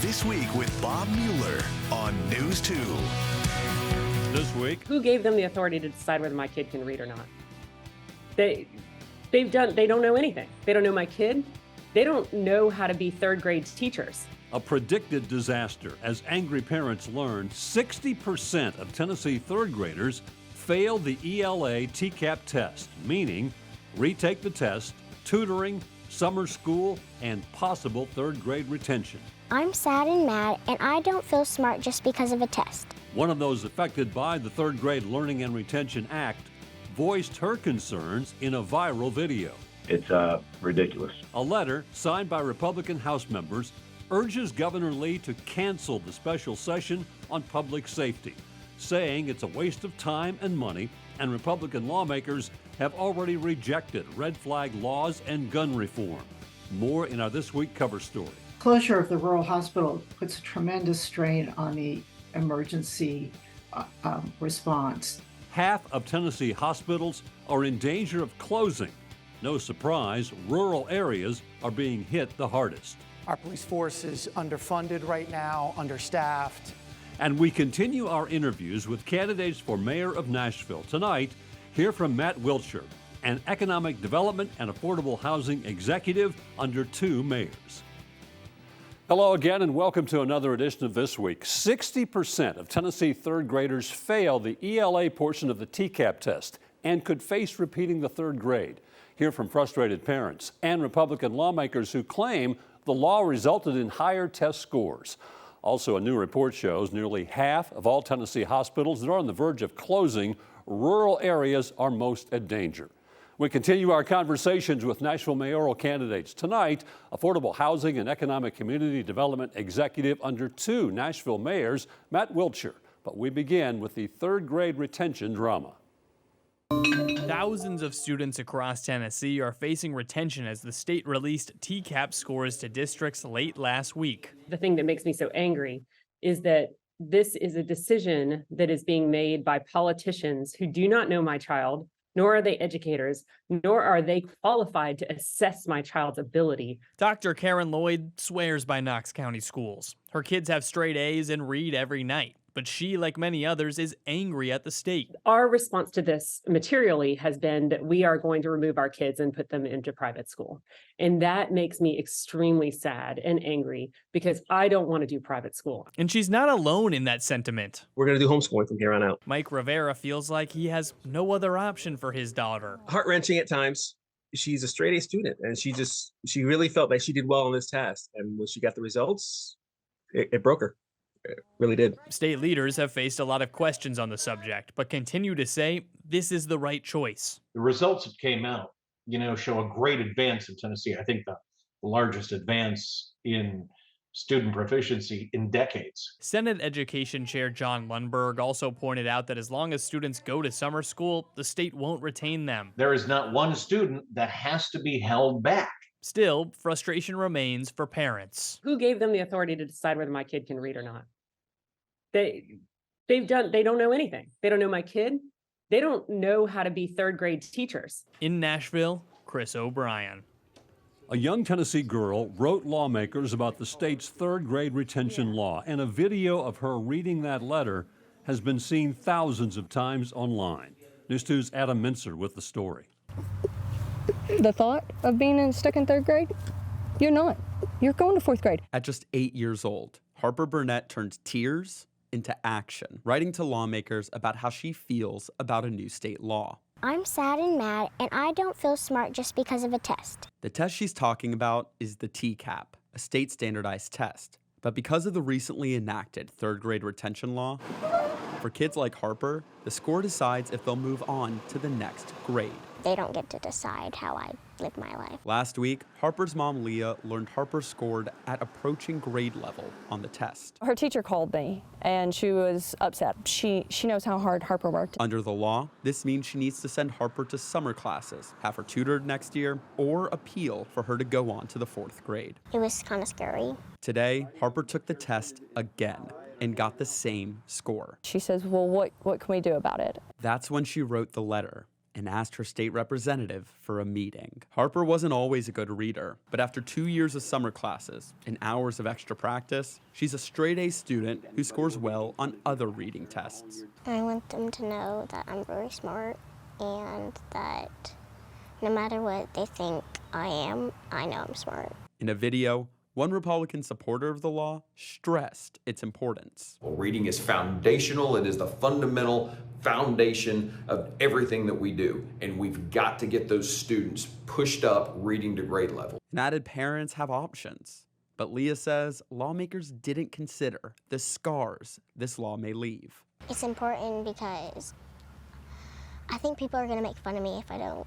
This Week with Bob Mueller on News 2. This week, who gave them the authority to decide whether my kid can read or not? They don't know anything. They don't know my kid. They don't know how to be third grade teachers. a predicted disaster as angry parents learned 60% of Tennessee third graders fail the ELA TCAP test, meaning retake the test, tutoring, summer school, and possible third grade retention. I'm sad and mad, and I don't feel smart just because of a test. One of those affected by the Third Grade Learning and Retention Act voiced her concerns in a viral video. It's ridiculous. A letter signed by Republican House members urges Governor Lee to cancel the special session on public safety, saying it's a waste of time and money, and Republican lawmakers have already rejected red flag laws and gun reform. More in our This Week cover story. Closure of the rural hospital puts a tremendous strain on the emergency response. Half of Tennessee hospitals are in danger of closing. No surprise, rural areas are being hit the hardest. Our police force is underfunded right now, understaffed. And we continue our interviews with candidates for mayor of Nashville. Tonight, hear from Matt Wiltshire, an economic development and affordable housing executive under two mayors. Hello again and welcome to another edition of This Week. 60% of Tennessee third graders fail the ELA portion of the TCAP test and could face repeating the third grade. Hear from frustrated parents and Republican lawmakers who claim the law resulted in higher test scores. Also, a new report shows nearly half of all Tennessee hospitals that are on the verge of closing. Rural areas are most at danger. We continue our conversations with Nashville mayoral candidates. Tonight, affordable housing and economic community development executive under two Nashville mayors, Matt Wiltshire. But we begin with the third grade retention drama. Thousands of students across Tennessee are facing retention as the state released TCAP scores to districts late last week. The thing that makes me so angry is that this is a decision that is being made by politicians who do not know my child, nor are they educators, nor are they qualified to assess my child's ability. Dr. Karen Lloyd swears by Knox County schools. Her kids have straight A's and read every night. But she, like many others, is angry at the state. Our response to this materially has been that we are going to remove our kids and put them into private school. And that makes me extremely sad and angry because I don't want to do private school. And she's not alone in that sentiment. We're going to do homeschooling from here on out. Mike Rivera feels like he has no other option for his daughter. Heart-wrenching at times. She's a straight A student, and she really felt like she did well on this test. And when she got the results, it broke her. It really did. State leaders have faced a lot of questions on the subject, but continue to say this is the right choice. The results that came out, show a great advance in Tennessee. I think the largest advance in student proficiency in decades. Senate Education Chair John Lundberg also pointed out that as long as students go to summer school, the state won't retain them. There is not one student that has to be held back. Still, frustration remains for parents. Who gave them the authority to decide whether my kid can read or not? They don't know anything. They don't know my kid. They don't know how to be third grade teachers. In Nashville, Chris O'Brien. A young Tennessee girl wrote lawmakers about the state's third grade retention law, and a video of her reading that letter has been seen thousands of times online. News 2's Adam Mincer with the story. The thought of being stuck in third grade? You're not. You're going to fourth grade. At just 8 years old, Harper Burnett turned tears into action, writing to lawmakers about how she feels about a new state law. I'm sad and mad, and I don't feel smart just because of a test. The test she's talking about is the TCAP, a state standardized test. But because of the recently enacted third grade retention law, for kids like Harper, the score decides if they'll move on to the next grade. They don't get to decide how I live my life. Last week, Harper's mom, Leah, learned Harper scored at approaching grade level on the test. Her teacher called me, and she was upset. She knows how hard Harper worked. Under the law, this means she needs to send Harper to summer classes, have her tutored next year, or appeal for her to go on to the fourth grade. It was kind of scary. Today, Harper took the test again and got the same score. She says, well, what can we do about it? That's when she wrote the letter, and asked her state representative for a meeting. Harper wasn't always a good reader, but after 2 years of summer classes and hours of extra practice, she's a straight-A student who scores well on other reading tests. I want them to know that I'm very smart and that no matter what they think I am, I know I'm smart. In a video, one Republican supporter of the law stressed its importance. Well, reading is foundational. It is the fundamental foundation of everything that we do. And we've got to get those students pushed up reading to grade level. And added parents have options. But Leah says lawmakers didn't consider the scars this law may leave. It's important because I think people are going to make fun of me if I don't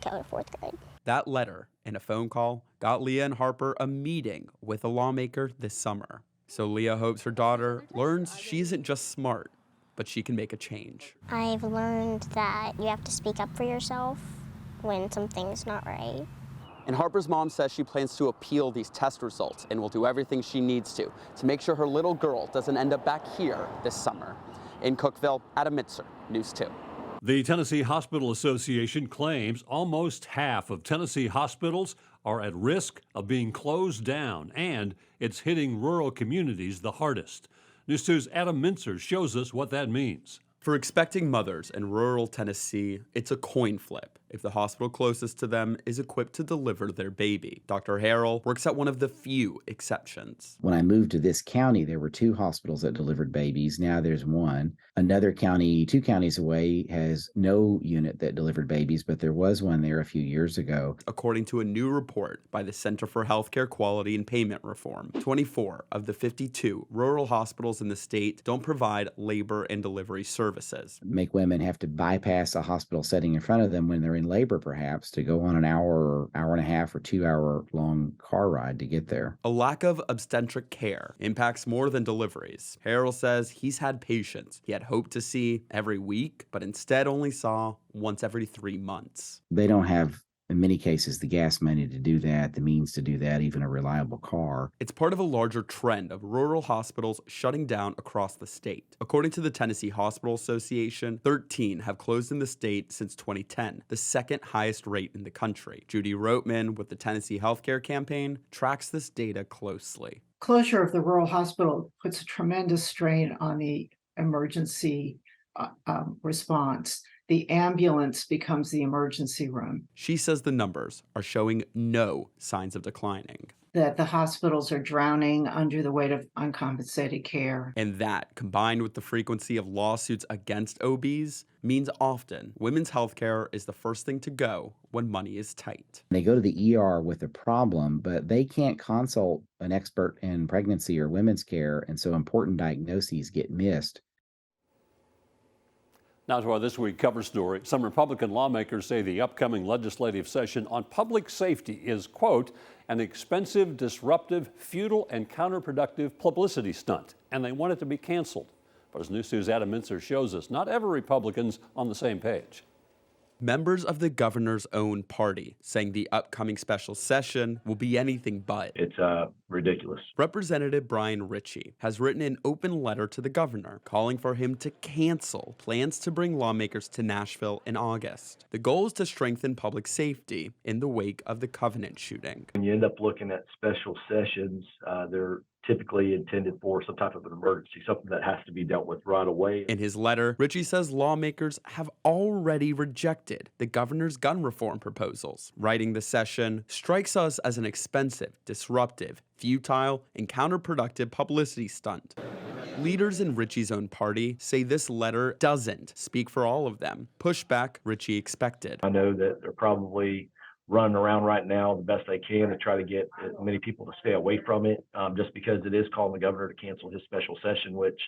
go to 4th grade. That letter and a phone call got Leah and Harper a meeting with a lawmaker this summer. So Leah hopes her daughter learns she isn't just smart, but she can make a change. I've learned that you have to speak up for yourself when something's not right. And Harper's mom says she plans to appeal these test results and will do everything she needs to make sure her little girl doesn't end up back here this summer. In Cookeville, Adam Mitzer, News 2. The Tennessee Hospital Association claims almost half of Tennessee hospitals are at risk of being closed down, and it's hitting rural communities the hardest. News 2's Adam Mintzer shows us what that means. For expecting mothers in rural Tennessee, it's a coin flip if the hospital closest to them is equipped to deliver their baby. Dr. Harrell works at one of the few exceptions. When I moved to this county, there were 2 hospitals that delivered babies. Now there's 1. Another county, 2 counties away, has no unit that delivered babies, but there was one there a few years ago. According to a new report by the Center for Healthcare Quality and Payment Reform, 24 of the 52 rural hospitals in the state don't provide labor and delivery services. Make women have to bypass a hospital setting in front of them when they're in labor, perhaps, to go on an hour and a half or 2-hour long car ride to get there. A lack of obstetric care impacts more than deliveries. Harrell says he's had patients he had hoped to see every week, but instead only saw once every 3 months. They don't have, in many cases, the gas money to do that, the means to do that, even a reliable car. It's part of a larger trend of rural hospitals shutting down across the state. According to the Tennessee Hospital Association, 13 have closed in the state since 2010, the second highest rate in the country. Judy Roatman with the Tennessee Healthcare Campaign tracks this data closely. Closure of the rural hospital puts a tremendous strain on the emergency response. The ambulance becomes the emergency room. She says the numbers are showing no signs of declining. That the hospitals are drowning under the weight of uncompensated care. And that, combined with the frequency of lawsuits against OBs, means often women's health care is the first thing to go when money is tight. They go to the ER with a problem, but they can't consult an expert in pregnancy or women's care, and so important diagnoses get missed. Now to our This Week cover story. Some Republican lawmakers say the upcoming legislative session on public safety is, quote, an expensive, disruptive, futile, and counterproductive publicity stunt, and they want it to be canceled. But as News 2's Adam Mintzer shows us, not every Republican's on the same page. Members of the governor's own party saying the upcoming special session will be anything but. It's ridiculous. Representative Brian Ritchie has written an open letter to the governor calling for him to cancel plans to bring lawmakers to Nashville in August. The goal is to strengthen public safety in the wake of the Covenant shooting. When you end up looking at special sessions, they're typically intended for some type of an emergency, something that has to be dealt with right away. In his letter, Ritchie says lawmakers have already rejected the governor's gun reform proposals. Writing the session strikes us as an expensive, disruptive, futile, and counterproductive publicity stunt. Leaders in Ritchie's own party say this letter doesn't speak for all of them. Pushback Ritchie expected. I know that they're probably running around right now the best they can to try to get as many people to stay away from it, just because it is calling the governor to cancel his special session, which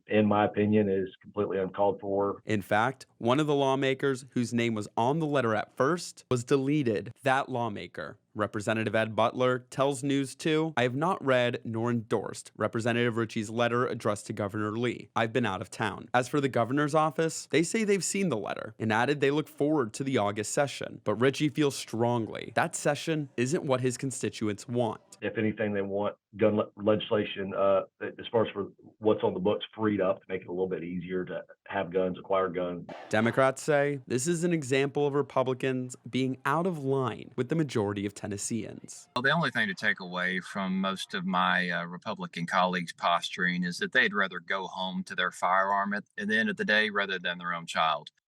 in my opinion is completely uncalled for. In fact, one of the lawmakers whose name was on the letter at first was deleted. That lawmaker Representative Ed Butler tells News 2, I have not read nor endorsed Representative Ritchie's letter addressed to Governor Lee. I've been out of town. As for the governor's office, they say they've seen the letter and added they look forward to the August session. But Ritchie feels strongly that session isn't what his constituents want. If anything, they want gun legislation, as far as for what's on the books, freed up to make it a little bit easier to have guns, acquire guns. Democrats say this is an example of Republicans being out of line with the majority of Tennesseans. Well, the only thing to take away from most of my Republican colleagues posturing is that they'd rather go home to their firearm at the end of the day rather than their own child.